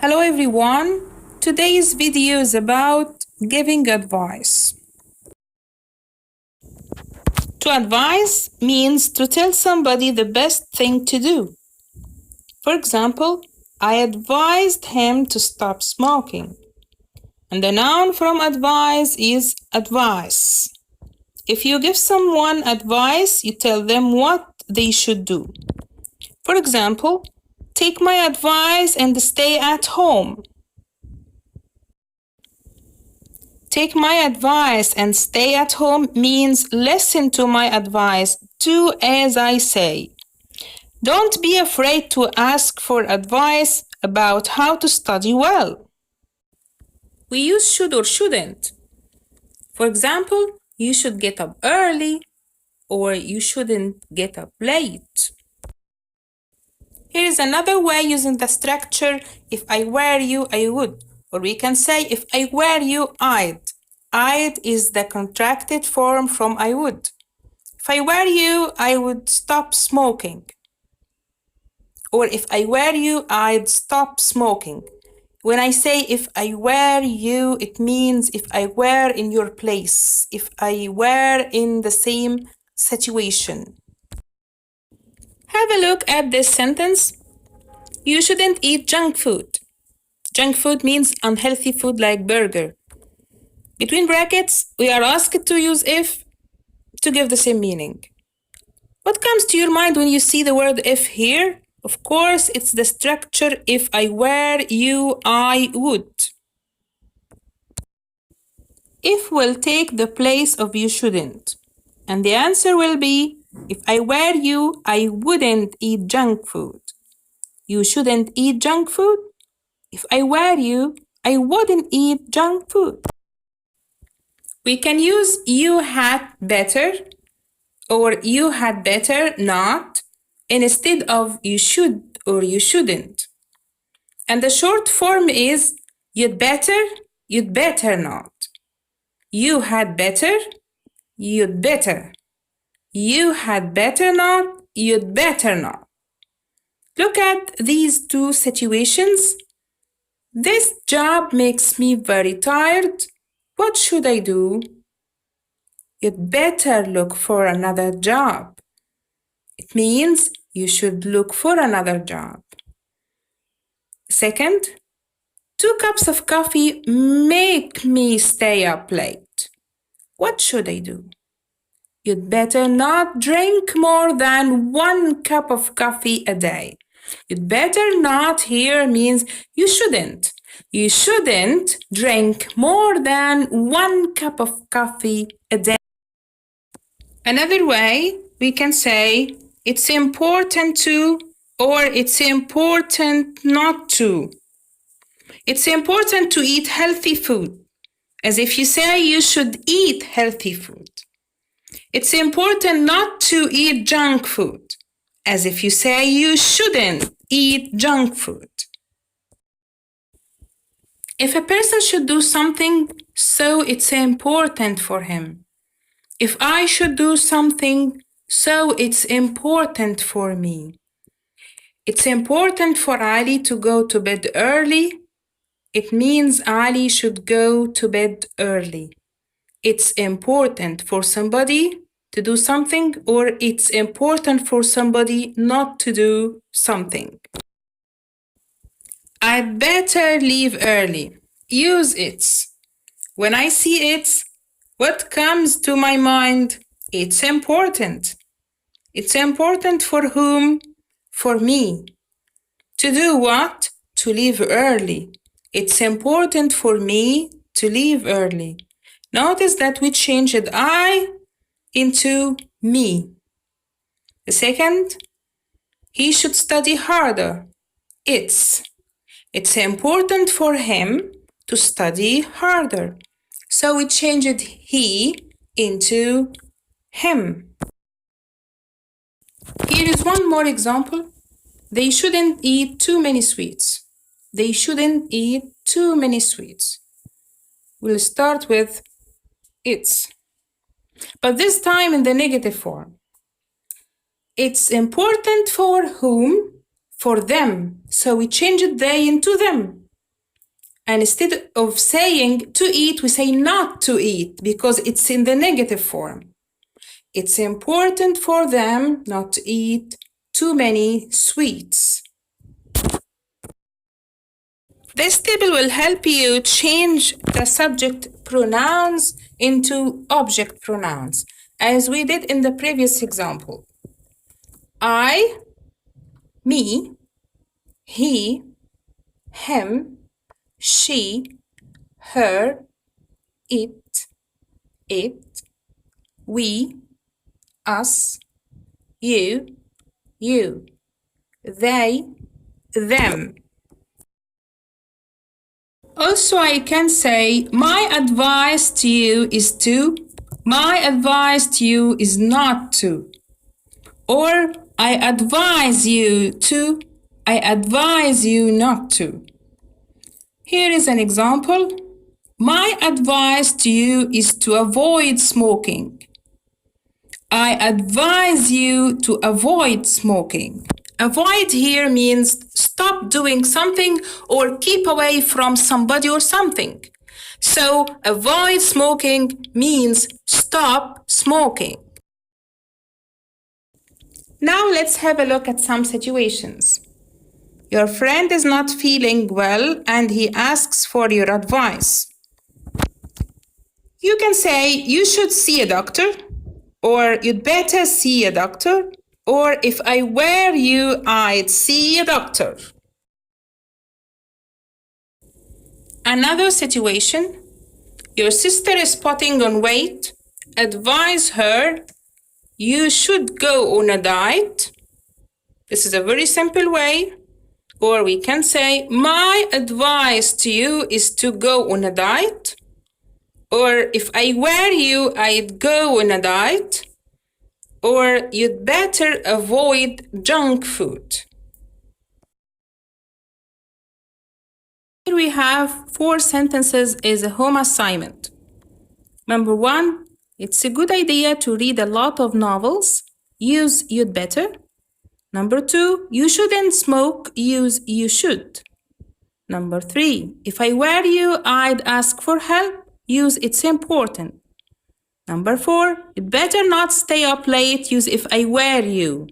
Hello everyone. Today's video is about giving advice. To advise means to tell somebody the best thing to do. For example, I advised him to stop smoking. And the noun from advise is advice. If you give someone advice, you tell them what they should do. For example, take my advice and stay at home. Take my advice and stay at home means listen to my advice, do as I say. Don't be afraid to ask for advice about how to study well. We use should or shouldn't. For example, you should get up early or you shouldn't get up late. Here is another way using the structure, if I were you, I would. Or we can say, if I were you, I'd. I'd is the contracted form from I would. If I were you, I would stop smoking. Or if I were you, I'd stop smoking. When I say if I were you, it means if I were in your place, if I were in the same situation. Have a look at this sentence. You shouldn't eat junk food. Junk food means unhealthy food like burger. Between brackets, we are asked to use if to give the same meaning. What comes to your mind when you see the word if here? Of course, it's the structure if I were you, I would. If will take the place of you shouldn't. And the answer will be, if I were you, I wouldn't eat junk food. You shouldn't eat junk food. If I were you, I wouldn't eat junk food. We can use you had better or you had better not instead of you should or you shouldn't. And the short form is you'd better not. You had better, you'd better. You had better not, you'd better not. Look at these two situations. This job makes me very tired. What should I do? You'd better look for another job. It means you should look for another job. Second, 2 cups of coffee make me stay up late. What should I do? You'd better not drink more than 1 cup of coffee a day. You'd better not here means you shouldn't. You shouldn't drink more than 1 cup of coffee a day. Another way we can say it's important to or it's important not to. It's important to eat healthy food, as if you say you should eat healthy food. It's important not to eat junk food, as if you say you shouldn't eat junk food. If a person should do something, so it's important for him. If I should do something, so it's important for me. It's important for Ali to go to bed early. It means Ali should go to bed early. It's important for somebody to do something, or it's important for somebody not to do something. I'd better leave early. Use it. When I see it, what comes to my mind? It's important. It's important for whom? For me. To do what? To leave early. It's important for me to leave early. Notice that we changed I into me. The second, he should study harder. It's important for him to study harder. So we changed he into him. Here is one more example. They shouldn't eat too many sweets. They shouldn't eat too many sweets. We'll start with it's, but this time in the negative form. It's important for whom? For them. So we changed they into them. And instead of saying to eat, we say not to eat because it's in the negative form. It's important for them not to eat too many sweets. This table will help you change the subject pronouns into object pronouns, as we did in the previous example. I, me, he, him, she, her, it, we, us, you, they, them. Also, I can say, my advice to you is to, my advice to you is not to. Or, I advise you to, I advise you not to. Here is an example. My advice to you is to avoid smoking. I advise you to avoid smoking. Avoid here means stop doing something or keep away from somebody or something. So avoid smoking means stop smoking. Now let's have a look at some situations. Your friend is not feeling well and he asks for your advice. You can say, you should see a doctor, or you'd better see a doctor, or if I were you, I'd see a doctor. Another situation, your sister is putting on weight, advise her, you should go on a diet. This is a very simple way. Or we can say, my advice to you is to go on a diet. Or if I were you, I'd go on a diet. Or you'd better avoid junk food. Here we have 4 sentences as a home assignment. Number 1, it's a good idea to read a lot of novels. Use you'd better. Number 2, you shouldn't smoke. Use you should. Number 3, if I were you, I'd ask for help. Use it's important. Number 4, you'd better not stay up late. Use if I were you.